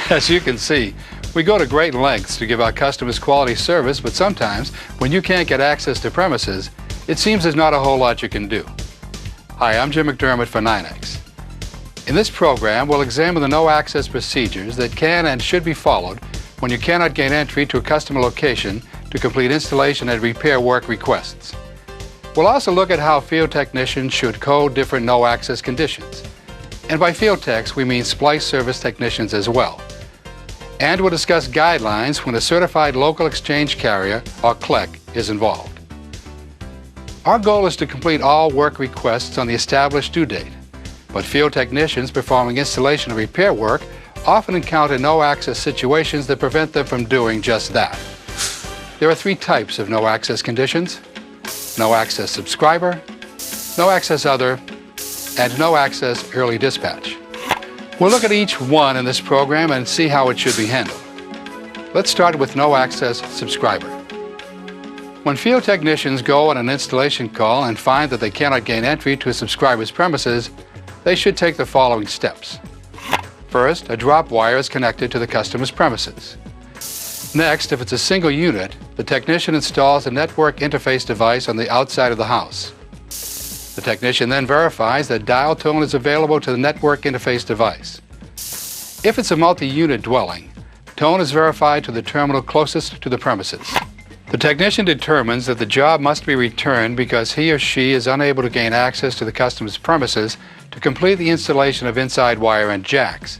As you can see, we go to great lengths to give our customers quality service, but sometimes, when you can't get access to premises, it seems there's not a whole lot you can do. Hi, I'm Jim McDermott for NYNEX. In this program, we'll examine the no-access procedures that can and should be followed when you cannot gain entry to a customer location to complete installation and repair work requests. We'll also look at how field technicians should code different no-access conditions. And by field techs, we mean splice service technicians as well. And we'll discuss guidelines when a certified local exchange carrier, or CLEC, is involved. Our goal is to complete all work requests on the established due date, but field technicians performing installation and repair work often encounter no-access situations that prevent them from doing just that. There are three types of no-access conditions: no-access subscriber, no-access other, and no-access early dispatch. We'll look at each one in this program and see how it should be handled. Let's start with no-access subscriber. When field technicians go on an installation call and find that they cannot gain entry to a subscriber's premises, they should take the following steps. First, a drop wire is connected to the customer's premises. Next, if it's a single unit, the technician installs a network interface device on the outside of the house. The technician then verifies that dial tone is available to the network interface device. If it's a multi-unit dwelling, tone is verified to the terminal closest to the premises. The technician determines that the job must be returned because he or she is unable to gain access to the customer's premises to complete the installation of inside wire and jacks.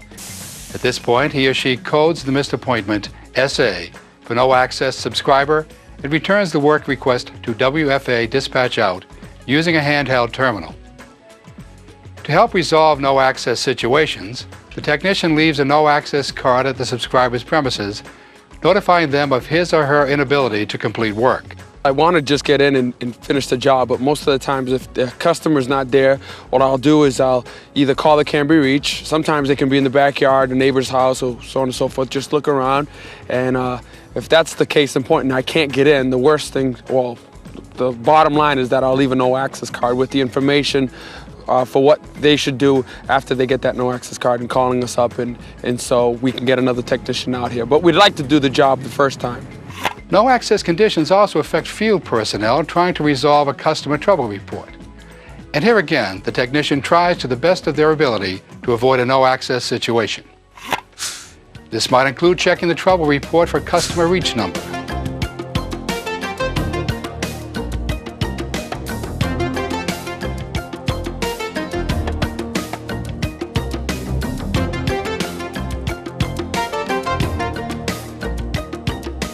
At this point, he or she codes the missed appointment SA for no access subscriber and returns the work request to WFA dispatch out using a handheld terminal. To help resolve no-access situations, the technician leaves a no-access card at the subscriber's premises, notifying them of his or her inability to complete work. I want to just get in and finish the job, but most of the times if the customer's not there, what I'll do is I'll either call the can be reached. Sometimes they can be in the backyard, the neighbor's house, or so on and so forth. Just look around, and if that's the case in point and I can't get in, the worst thing, well, the bottom line is that I'll leave a no-access card with the information for what they should do after they get that no-access card and calling us up, and so we can get another technician out here. But we'd like to do the job the first time. No-access conditions also affect field personnel trying to resolve a customer trouble report. And here again, the technician tries to the best of their ability to avoid a no-access situation. This might include checking the trouble report for customer reach number.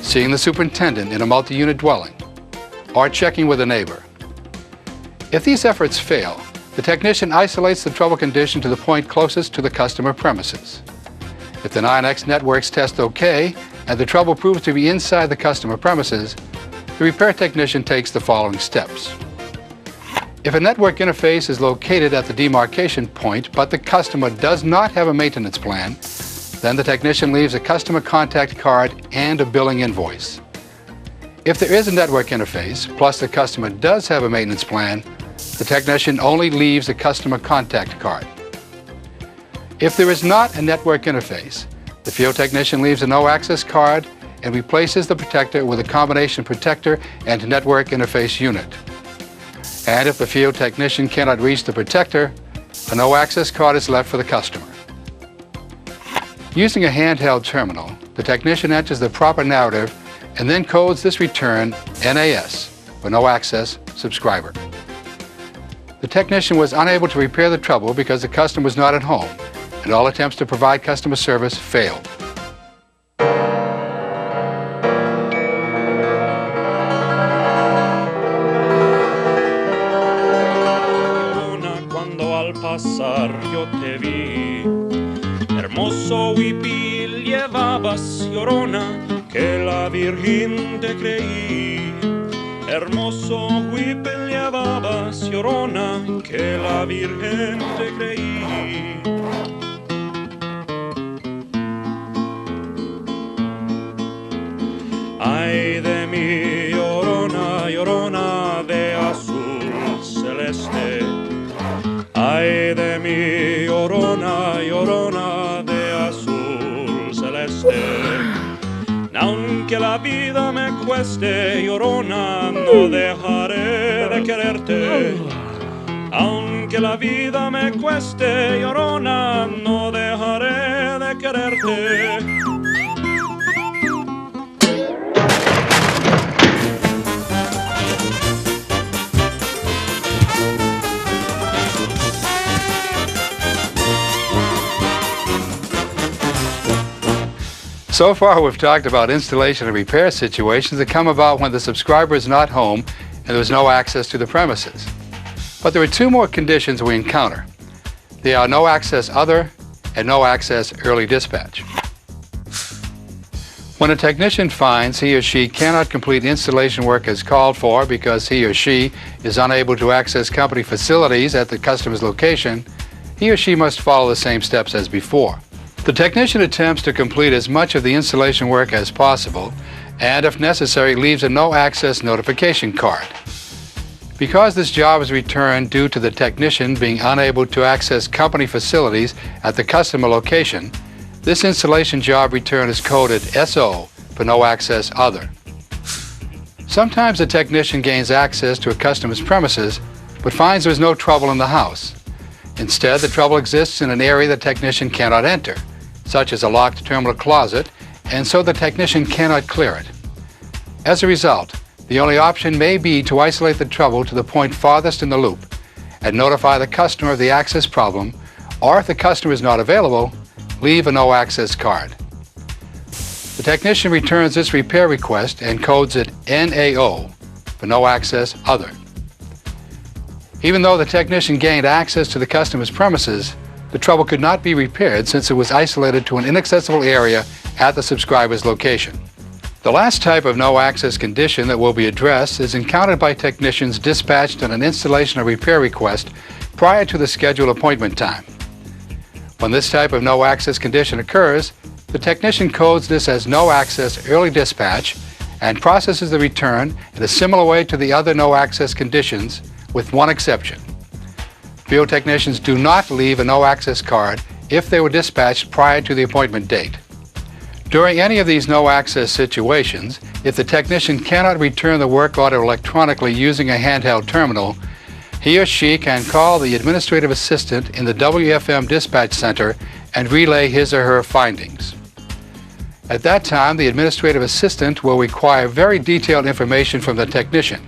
Seeing the superintendent in a multi-unit dwelling, or checking with a neighbor. If these efforts fail, the technician isolates the trouble condition to the point closest to the customer premises. If the NYNEX networks test OK and the trouble proves to be inside the customer premises, the repair technician takes the following steps. If a network interface is located at the demarcation point but the customer does not have a maintenance plan, then the technician leaves a customer contact card and a billing invoice. If there is a network interface, plus the customer does have a maintenance plan, the technician only leaves a customer contact card. If there is not a network interface, the field technician leaves a no-access card and replaces the protector with a combination protector and network interface unit. And if the field technician cannot reach the protector, a no-access card is left for the customer. Using a handheld terminal, the technician enters the proper narrative and then codes this return NAS for no-access subscriber. The technician was unable to repair the trouble because the customer was not at home, and all attempts to provide customer service failed. Cuando al pasar yo te vi, hermoso huipil llevabas, Llorona, que la Virgen te creí. Hermoso huipil llevabas, Llorona, que la Virgen te creí. Ay de mí, Llorona, Llorona de azul celeste. Ay de mí, Llorona, Llorona de azul celeste. me cueste, Llorona, no dejaré de quererte. Aunque la vida me cueste, Llorona, no dejaré de quererte. So far, we've talked about installation and repair situations that come about when the subscriber is not home and there's no access to the premises. But there are two more conditions we encounter. They are no access other and no access early dispatch. When a technician finds he or she cannot complete installation work as called for because he or she is unable to access company facilities at the customer's location, he or she must follow the same steps as before. The technician attempts to complete as much of the installation work as possible and, if necessary, leaves a no-access notification card. Because this job is returned due to the technician being unable to access company facilities at the customer location, this installation job return is coded SO for no access other. Sometimes the technician gains access to a customer's premises but finds there is no trouble in the house. Instead, the trouble exists in an area the technician cannot enter, such as a locked terminal closet, and so the technician cannot clear it. As a result, the only option may be to isolate the trouble to the point farthest in the loop and notify the customer of the access problem, or if the customer is not available, leave a no-access card. The technician returns this repair request and codes it NAO for no access other. Even though the technician gained access to the customer's premises, the trouble could not be repaired since it was isolated to an inaccessible area at the subscriber's location. The last type of no-access condition that will be addressed is encountered by technicians dispatched on an installation or repair request prior to the scheduled appointment time. When this type of no-access condition occurs, the technician codes this as no-access early dispatch and processes the return in a similar way to the other no-access conditions, with one exception. Field technicians do not leave a no-access card if they were dispatched prior to the appointment date. During any of these no-access situations, if the technician cannot return the work order electronically using a handheld terminal, he or she can call the administrative assistant in the WFM dispatch center and relay his or her findings. At that time, the administrative assistant will require very detailed information from the technician,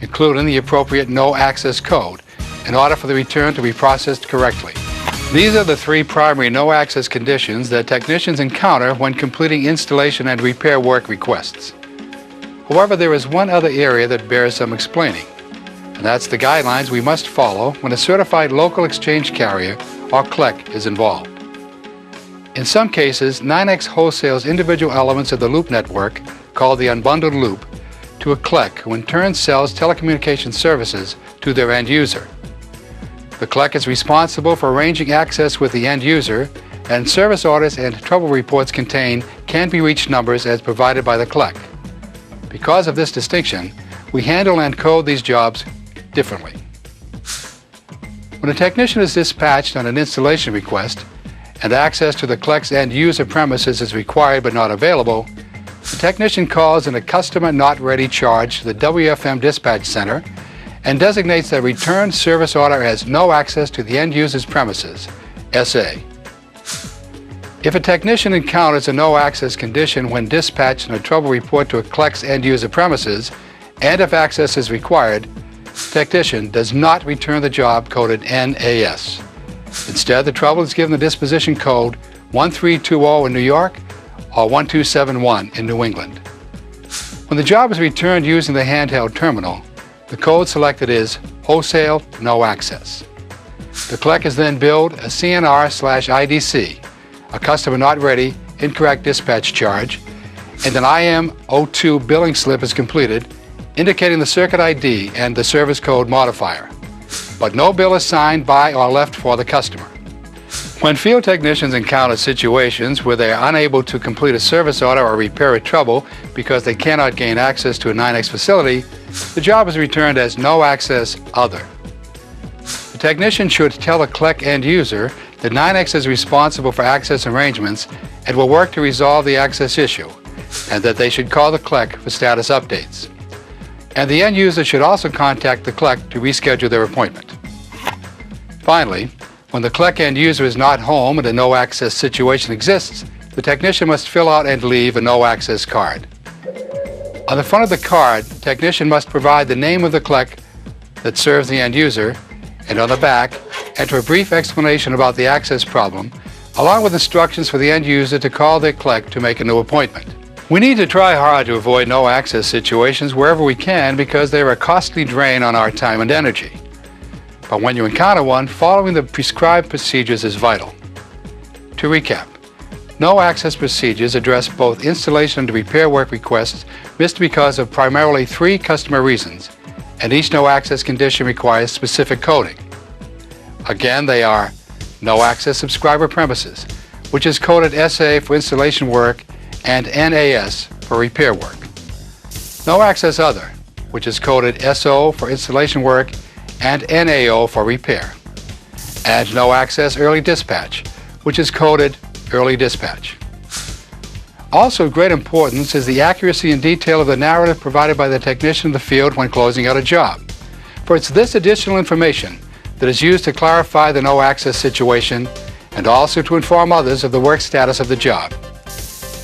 including the appropriate no-access code, in order for the return to be processed correctly. These are the three primary no-access conditions that technicians encounter when completing installation and repair work requests. However, there is one other area that bears some explaining, and that's the guidelines we must follow when a certified local exchange carrier, or CLEC, is involved. In some cases, NYNEX wholesales individual elements of the loop network, called the unbundled loop, to a CLEC, who in turn sells telecommunication services to their end user. The CLEC is responsible for arranging access with the end user, and service orders and trouble reports contain can-be-reached numbers as provided by the CLEC. Because of this distinction, we handle and code these jobs differently. When a technician is dispatched on an installation request and access to the CLEC's end user premises is required but not available, the technician calls in a customer not ready charge to the WFM dispatch center and designates the return service order as no access to the end user's premises, SA. If a technician encounters a no-access condition when dispatched in a trouble report to a CLEC's end user premises, and if access is required, the technician does not return the job coded NAS. Instead, the trouble is given the disposition code 1320 in New York or 1271 in New England. When the job is returned using the handheld terminal, the code selected is Wholesale No Access. The CLEC is then billed a CNR/IDC, a Customer Not Ready Incorrect Dispatch Charge, and an IM02 billing slip is completed indicating the circuit ID and the service code modifier. But no bill is signed by or left for the customer. When field technicians encounter situations where they are unable to complete a service order or repair a trouble because they cannot gain access to a NYNEX facility, the job is returned as No Access Other. The technician should tell the CLEC end user that NYNEX is responsible for access arrangements and will work to resolve the access issue, and that they should call the CLEC for status updates. And the end user should also contact the CLEC to reschedule their appointment. Finally, when the CLEC end user is not home and a no-access situation exists, the technician must fill out and leave a no-access card. On the front of the card, the technician must provide the name of the CLEC that serves the end user, and on the back, enter a brief explanation about the access problem, along with instructions for the end user to call their CLEC to make a new appointment. We need to try hard to avoid no-access situations wherever we can because they are a costly drain on our time and energy. But when you encounter one, following the prescribed procedures is vital. To recap, no-access procedures address both installation and repair work requests missed because of primarily 3 customer reasons, and each no-access condition requires specific coding. Again, they are no-access subscriber premises, which is coded SA for installation work and NAS for repair work. No-access other, which is coded SO for installation work and NAO for repair. And no-access early dispatch, which is coded early dispatch. Also of great importance is the accuracy and detail of the narrative provided by the technician in the field when closing out a job. For it's this additional information that is used to clarify the no-access situation and also to inform others of the work status of the job.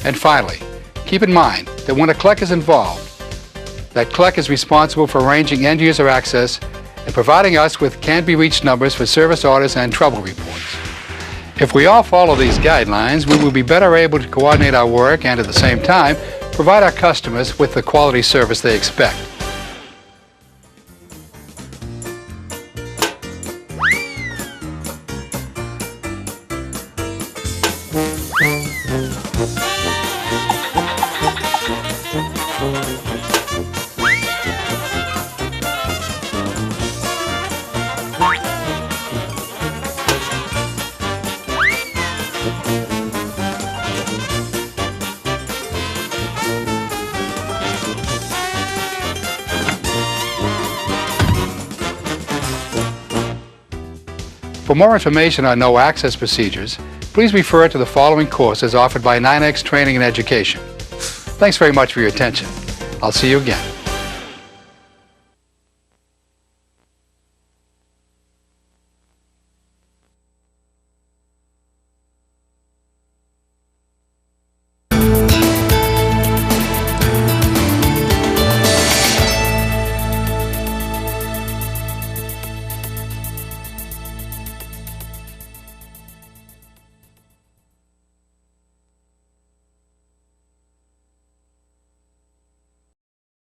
And finally, keep in mind that when a CLEC is involved, that CLEC is responsible for arranging end-user access and providing us with can-be-reached numbers for service orders and trouble reports. If we all follow these guidelines, we will be better able to coordinate our work and at the same time provide our customers with the quality service they expect. For more information on no-access procedures, please refer to the following courses offered by NYNEX Training and Education. Thanks very much for your attention. I'll see you again.